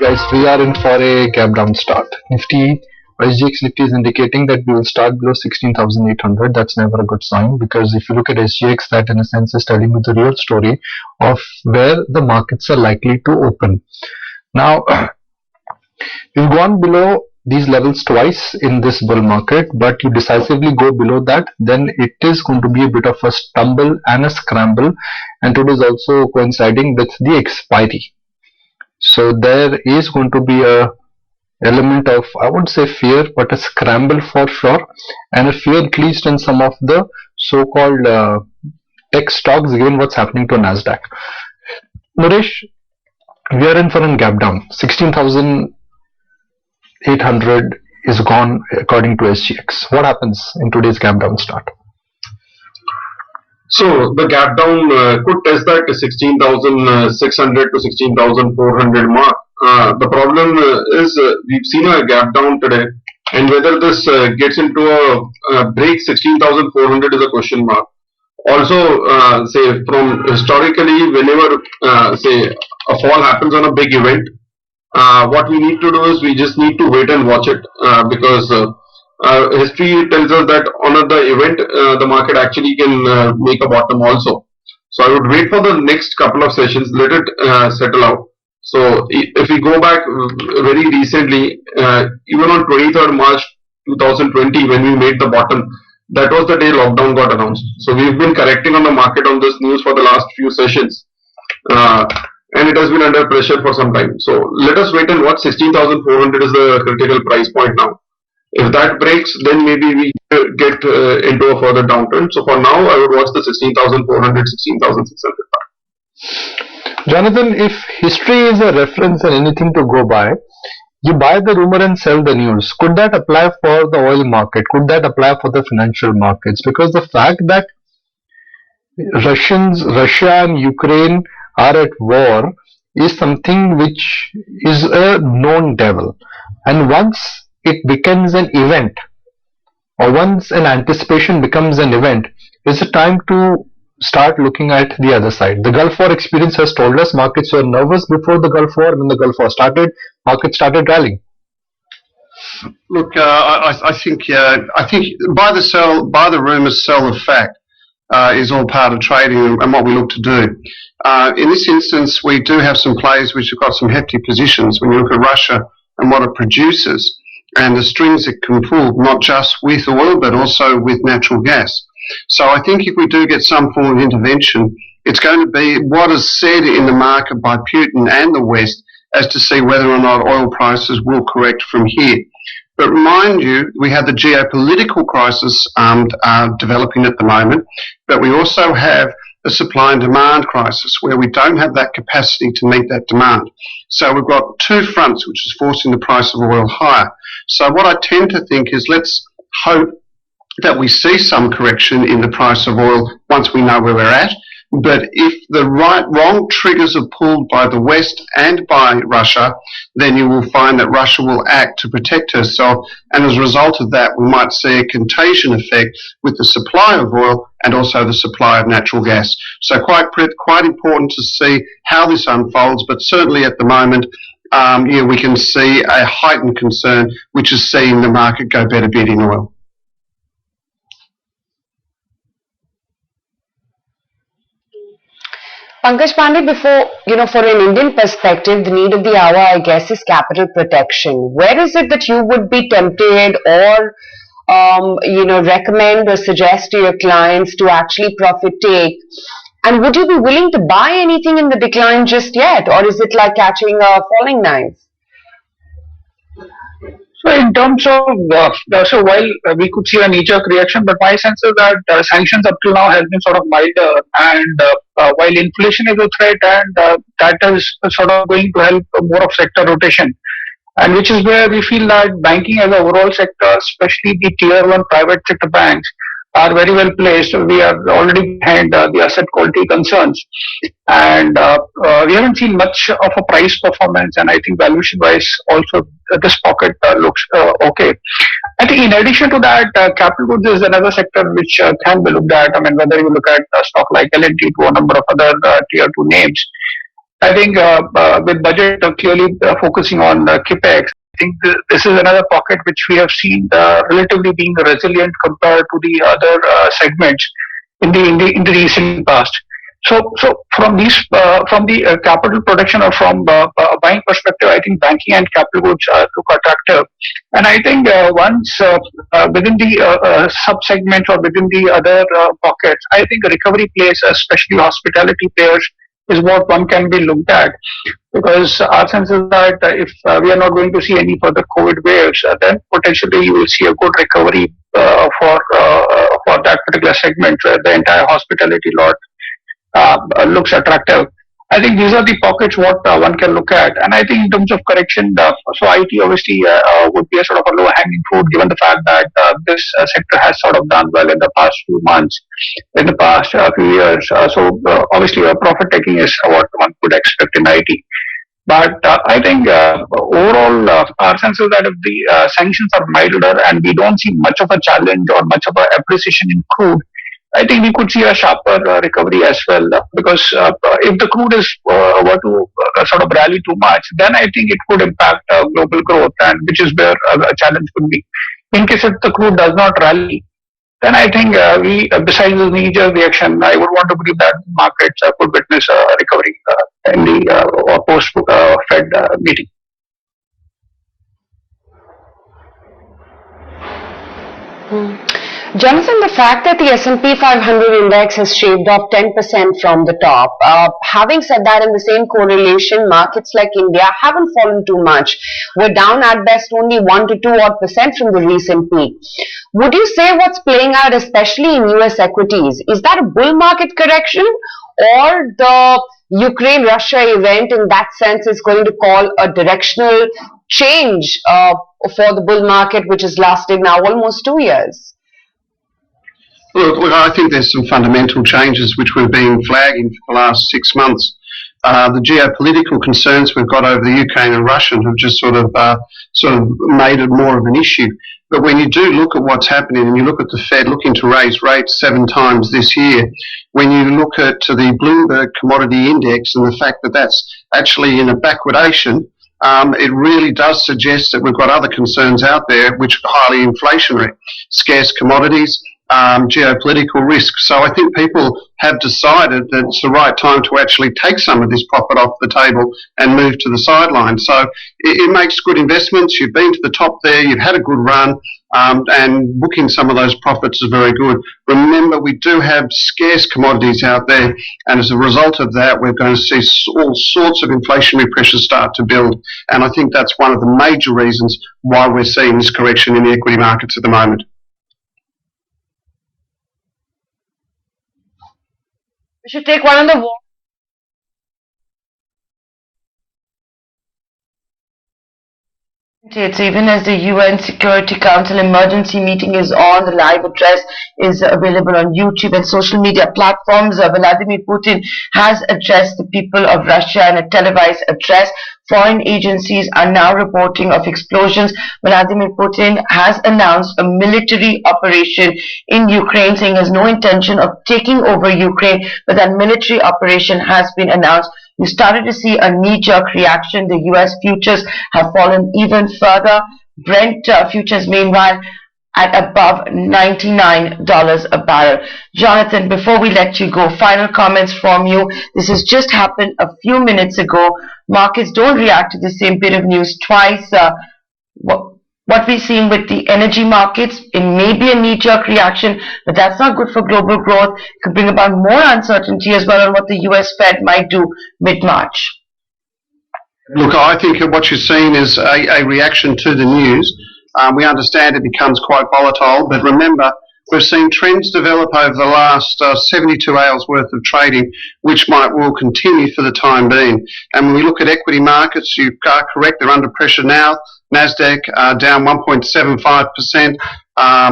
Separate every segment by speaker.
Speaker 1: Guys, we are in for a gap down start. Nifty, SGX Nifty is indicating that we will start below 16,800. That's never a good sign, because if you look at SGX, that in a sense is telling you the real story of where the markets are likely to open. Now, we've gone below these levels twice in this bull market, but you decisively go below that, then it is going to be a bit of a stumble and a scramble, and it is also coinciding with the expiry. So there is going to be a element of, I wouldn't say fear, but a scramble for sure, and a fear at least in some of the so-called tech stocks, given what's happening to Nasdaq. Naresh, we are in for a gap down. 16,800 is gone according to SGX. What happens in today's gap down start?
Speaker 2: So the gap down could test that 16,600 to 16,400 mark. The problem is we've seen a gap down today, and whether this gets into a break 16,400 is a question mark. Also, say from historically, whenever say a fall happens on a big event, what we need to do is we just need to wait and watch it, because history tells us that on the event the market actually can make a bottom also. So I would wait for the next couple of sessions, let it settle out. So if we go back very recently, even on 23rd March 2020, when we made the bottom, that was the day lockdown got announced. So we've been correcting on the market on this news for the last few sessions, and it has been under pressure for some time. So let us wait and watch. 16,400 is the critical price point now. If that breaks, then maybe we get into a further downturn. So for now, I would watch the 16,400, 16,600.
Speaker 1: Jonathan, if history is a reference and anything to go by, you buy the rumor and sell the news. Could that apply for the oil market? Could that apply for the financial markets? Because the fact that Russia and Ukraine are at war is something which is a known devil. And once it becomes an event, or once an anticipation becomes an event, it's a time to start looking at the other side. The Gulf War experience has told us markets were nervous before the Gulf War. When the Gulf War started, markets started rallying.
Speaker 3: Look, I think buy the rumours, sell the fact is all part of trading and what we look to do. In this instance, we do have some players which have got some hefty positions. When you look at Russia and what it produces, and the strings it can pull, not just with oil, but also with natural gas. So I think if we do get some form of intervention, it's going to be what is said in the market by Putin and the West as to see whether or not oil prices will correct from here. But mind you, we have the geopolitical crisis developing at the moment, but we also have a supply and demand crisis where we don't have that capacity to meet that demand. So we've got two fronts which is forcing the price of oil higher. So what I tend to think is let's hope that we see some correction in the price of oil once we know where we're at. But if the wrong triggers are pulled by the West and by Russia, then you will find that Russia will act to protect herself. And as a result of that, we might see a contagion effect with the supply of oil and also the supply of natural gas. So quite important to see how this unfolds. But certainly at the moment, we can see a heightened concern, which is seeing the market go better bid in oil.
Speaker 4: Pankaj Pandey, for an Indian perspective, the need of the hour, I guess, is capital protection. Where is it that you would be tempted or, recommend or suggest to your clients to actually profit take? And would you be willing to buy anything in the decline just yet? Or is it like catching a falling knife?
Speaker 5: So in terms of, so while we could see a knee-jerk reaction, but my sense is that sanctions up till now has been sort of milder, and while inflation is a threat, and that is sort of going to help more of sector rotation, and which is where we feel that banking as an overall sector, especially the tier 1 private sector banks, are very well placed. We are already behind the asset quality concerns, and we haven't seen much of a price performance, and I think valuation wise also this pocket looks okay. I think in addition to that, capital goods is another sector which can be looked at. I mean, whether you look at a stock like L&T to a number of other tier 2 names, I think with budget clearly focusing on capex, I think this is another pocket which we have seen relatively being resilient compared to the other segments in the recent past. So from the capital protection or from buying perspective, I think banking and capital goods look attractive, and I think once within the sub segment or within the other pockets, I think recovery plays, especially hospitality players, is what one can be looked at, because our sense is that if we are not going to see any further COVID waves, then potentially you will see a good recovery for that particular segment where the entire hospitality lot looks attractive. I think these are the pockets what one can look at, and I think in terms of correction, so IT obviously would be a sort of a low hanging fruit given the fact that this sector has sort of done well in the past few months, in the past few years. So obviously, profit taking is what one could expect in IT. But I think overall, our sense is that if the sanctions are milder and we don't see much of a challenge or much of a appreciation in crude, I think we could see a sharper recovery as well. Because if the crude is were to sort of rally too much, then I think it could impact global growth, and which is where a challenge could be. In case if the crude does not rally, then I think besides the knee-jerk reaction, I would want to believe that markets could witness a recovery in the or post-Fed meeting.
Speaker 4: Jonathan, the fact that the S&P 500 index has shaved off 10% from the top, having said that, in the same correlation, markets like India haven't fallen too much. We're down at best only 1 to 2 odd percent from the recent peak. Would you say what's playing out, especially in US equities, is that a bull market correction, or the Ukraine-Russia event in that sense is going to call a directional change for the bull market, which has lasted now almost 2 years?
Speaker 3: Look, I think there's some fundamental changes which we've been flagging for the last 6 months. The geopolitical concerns we've got over the Ukraine and Russia have just sort of made it more of an issue. But when you do look at what's happening, and you look at the Fed looking to raise rates 7 times this year, when you look at the Bloomberg Commodity Index and the fact that that's actually in a backwardation, it really does suggest that we've got other concerns out there which are highly inflationary, scarce commodities, geopolitical risk. So I think people have decided that it's the right time to actually take some of this profit off the table and move to the sideline. So it makes good investments. You've been to the top there, you've had a good run, and booking some of those profits is very good. Remember, we do have scarce commodities out there, and as a result of that, we're going to see all sorts of inflationary pressures start to build. And I think that's one of the major reasons why we're seeing this correction in the equity markets at the moment.
Speaker 4: We should take one on the wall. Even as the UN Security Council emergency meeting is on, the live address is available on YouTube and social media platforms. Vladimir Putin has addressed the people of Russia in a televised address. Foreign agencies are now reporting of explosions. Vladimir Putin has announced a military operation in Ukraine, saying he has no intention of taking over Ukraine, but that military operation has been announced. You started to see a knee-jerk reaction. The US futures have fallen even further. Brent futures, meanwhile, at above $99 a barrel. Jonathan, before we let you go, final comments from you. This has just happened a few minutes ago. Markets don't react to the same bit of news twice. What we're seeing with the energy markets, it may be a knee-jerk reaction, but that's not good for global growth. It could bring about more uncertainty as well on what the US Fed might do mid-March.
Speaker 3: Look, I think what you're seeing is a reaction to the news. We understand it becomes quite volatile, but remember, we've seen trends develop over the last 72 hours worth of trading, which will continue for the time being. And when we look at equity markets, you are correct, they're under pressure now. Nasdaq down 1.75%.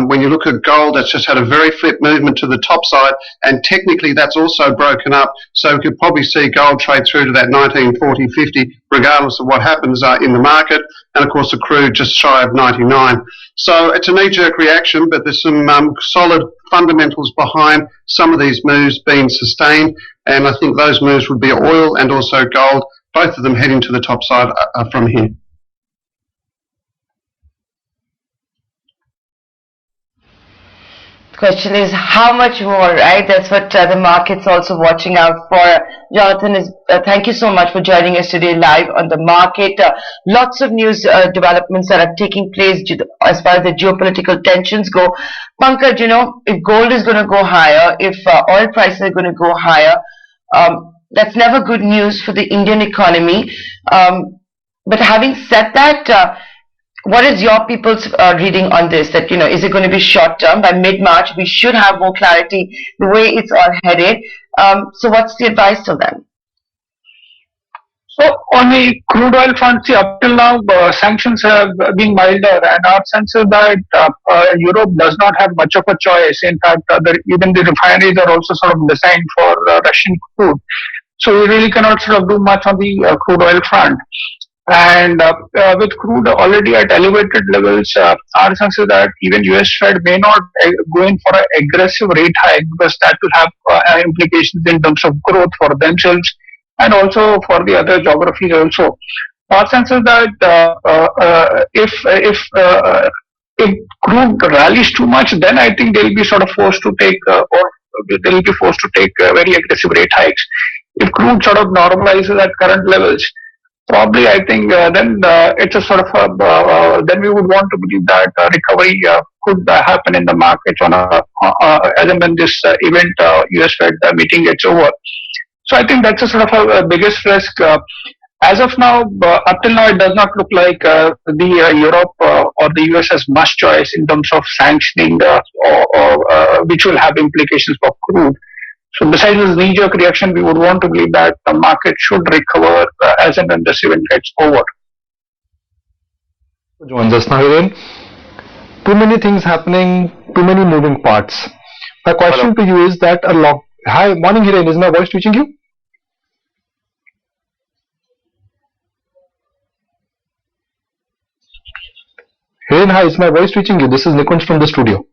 Speaker 3: When you look at gold, that's just had a very flip movement to the top side, and technically that's also broken up. So we could probably see gold trade through to that 1940.50, regardless of what happens in the market. And of course, the crude just shy of 99. So it's a knee-jerk reaction, but there's some solid fundamentals behind some of these moves being sustained. And I think those moves would be oil and also gold, both of them heading to the top side from here.
Speaker 4: Question is how much more, right? That's what the market's also watching out for. Jonathan, thank you so much for joining us today live on the market. Lots of news developments that are taking place as far as the geopolitical tensions go. Pankaj, if gold is going to go higher, if oil prices are going to go higher, that's never good news for the Indian economy. But having said that, what is your people's reading on this? That, is it going to be short term? By mid-March, we should have more clarity the way it's all headed. So what's the advice to them?
Speaker 5: So on the crude oil front, up till now, sanctions have been milder, and our sense is that Europe does not have much of a choice. In fact, even the refineries are also sort of designed for Russian crude. So we really cannot sort of do much on the crude oil front. And with crude already at elevated levels, our sense is that even US Fed may not go in for an aggressive rate hike, because that will have implications in terms of growth for themselves and also for the other geographies also. Our sense is that if crude rallies too much, then I think they'll be sort of forced to take very aggressive rate hikes. If crude sort of normalizes at current levels, probably I think then it's a sort of then we would want to believe that recovery could happen in the markets as and when this event US Fed meeting gets over. So I think that's a sort of a biggest risk. As of now, up till now, it does not look like the Europe or the US has much choice in terms of sanctioning, which will have implications for crude. So besides this knee-jerk reaction, we would want to believe that the market should recover as and when this event gets over.
Speaker 1: Joins us now, Hiren. Too many things happening, too many moving parts. My question to you is that Hi, morning, Hiren. Is my voice reaching you? Hiren, hi. Is my voice reaching you? This is Nikunj from the studio.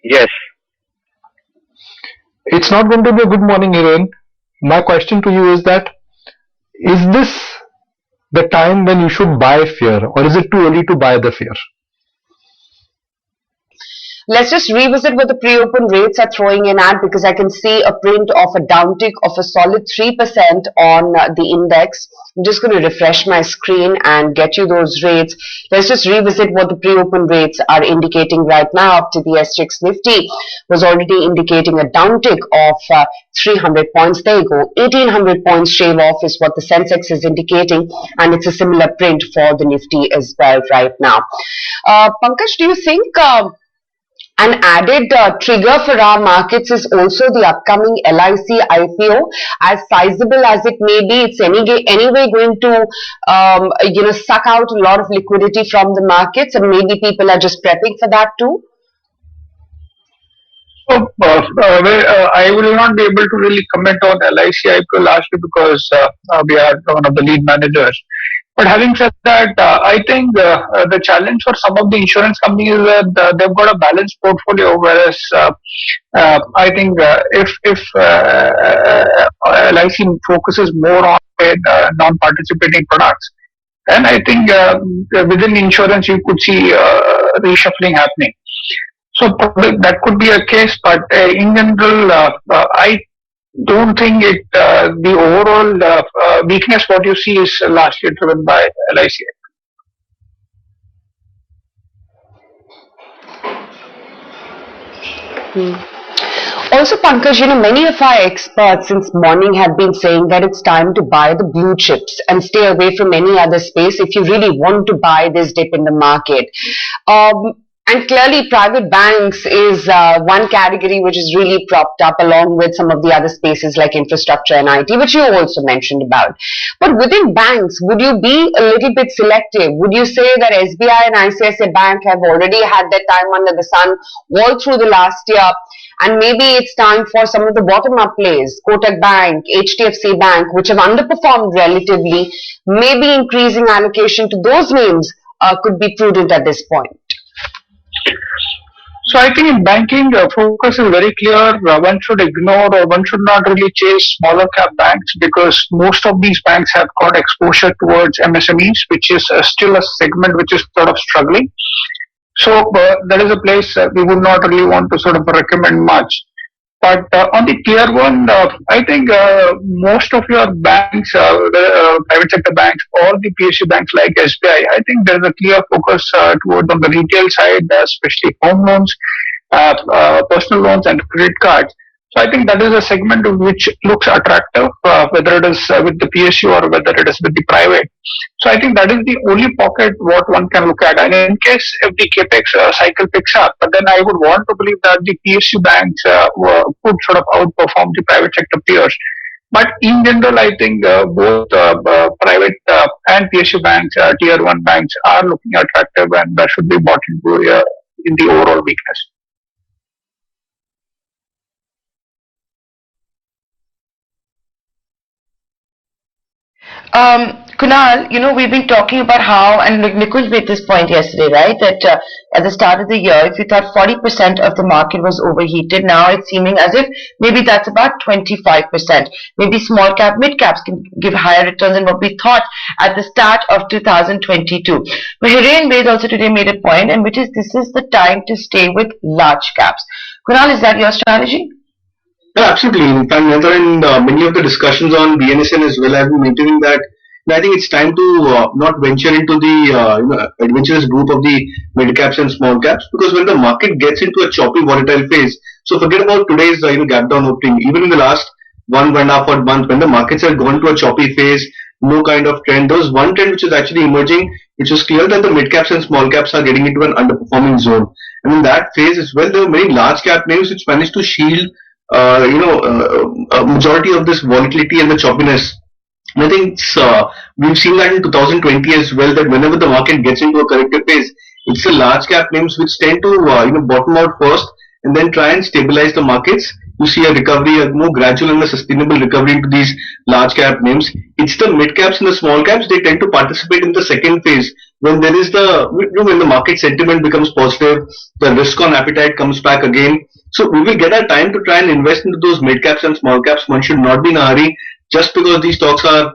Speaker 6: Yes.
Speaker 1: It's not going to be a good morning, Hiren. My question to you is that, is this the time when you should buy fear, or is it too early to buy the fear?
Speaker 6: Let's just revisit what the pre-open rates are throwing in at, because I can see a print of a downtick of a solid 3% on the index. I'm just going to refresh my screen and get you those rates. Let's just revisit what the pre-open rates are indicating right now after the SGX Nifty was already indicating a downtick of 300 points. There you go. 1800 points shave off is what the Sensex is indicating, and it's a similar print for the Nifty as well right now. Pankaj, do you think an added trigger for our markets is also the upcoming LIC IPO? As sizable as it may be, it's anyway going to suck out a lot of liquidity from the markets, and maybe people are just prepping for that too.
Speaker 5: So I will not be able to really comment on LIC IPO largely because we are one of the lead managers. But having said that, I think the challenge for some of the insurance companies is that they've got a balanced portfolio, whereas I think if LIC focuses more on non-participating products, then I think within insurance you could see reshuffling happening. So that could be a case, but in general, I don't think the overall weakness what you see is largely driven by LIC.
Speaker 6: Also, Pankaj, many of our experts since morning have been saying that it's time to buy the blue chips and stay away from any other space if you really want to buy this dip in the market. And clearly, private banks is one category which is really propped up along with some of the other spaces like infrastructure and IT, which you also mentioned about. But within banks, would you be a little bit selective? Would you say that SBI and ICICI Bank have already had their time under the sun all through the last year? And maybe it's time for some of the bottom-up plays, Kotak Bank, HDFC Bank, which have underperformed relatively, maybe increasing allocation to those names could be prudent at this point.
Speaker 5: So I think in banking, focus is very clear. One should ignore or one should not really chase smaller cap banks because most of these banks have got exposure towards MSMEs, which is still a segment which is sort of struggling. So that is a place we would not really want to sort of recommend much. But on the tier one, I think most of your banks, the private sector banks or the PSU banks like SBI, I think there's a clear focus toward on the retail side, especially home loans, personal loans and credit cards. So I think that is a segment which looks attractive, whether it is with the PSU or whether it is with the private. So I think that is the only pocket what one can look at. And in case if the capex cycle picks up, but then I would want to believe that the PSU banks could sort of outperform the private sector peers. But in general, I think both private and PSU banks, tier one banks, are looking attractive, and that should be bought into in the overall weakness.
Speaker 4: Kunal, we've been talking about how, and Nikunj made this point yesterday, right? That at the start of the year, if you thought 40% of the market was overheated, now it's seeming as if maybe that's about 25%. Maybe small cap, mid caps can give higher returns than what we thought at the start of 2022. But Hiren Ved also today made a point, and which is this is the time to stay with large caps. Kunal, is that your strategy?
Speaker 2: Yeah, absolutely. In fact, Nether, and many of the discussions on BNSN as well, I've been maintaining that. I think it's time to not venture into the adventurous group of the mid caps and small caps, because when the market gets into a choppy, volatile phase, so forget about today's gap down opening. Even in the last one and a half odd month, when the markets have gone to a choppy phase, no kind of trend. There was one trend which is actually emerging, which was clear that the mid caps and small caps are getting into an underperforming zone. And in that phase as well, there were many large cap names which managed to shield a majority of this volatility and the choppiness. And I think we've seen that in 2020 as well, that whenever the market gets into a corrective phase, it's the large cap names which tend to bottom out first and then try and stabilize the markets. You see a recovery, a more gradual and a sustainable recovery into these large cap names. It's the mid caps and the small caps, they tend to participate in the second phase when there is when the market sentiment becomes positive, the risk on appetite comes back again. So we will get our time to try and invest into those mid caps and small caps. One should not be in a hurry just because these stocks are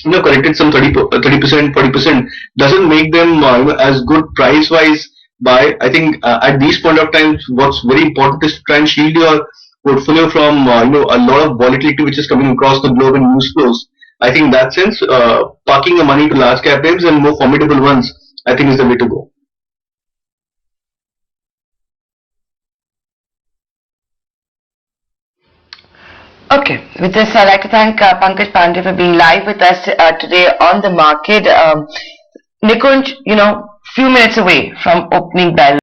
Speaker 2: corrected some 30%, 40% doesn't make them as good price wise buy. I think at these point of times, what's very important is to try and shield your portfolio from a lot of volatility which is coming across the globe in news flows. I think in that sense, parking the money to large cap names and more formidable ones, I think is the way to go.
Speaker 4: Okay, with this, I'd like to thank Pankaj Pandey for being live with us today on the market. Nikunj, few minutes away from opening bell.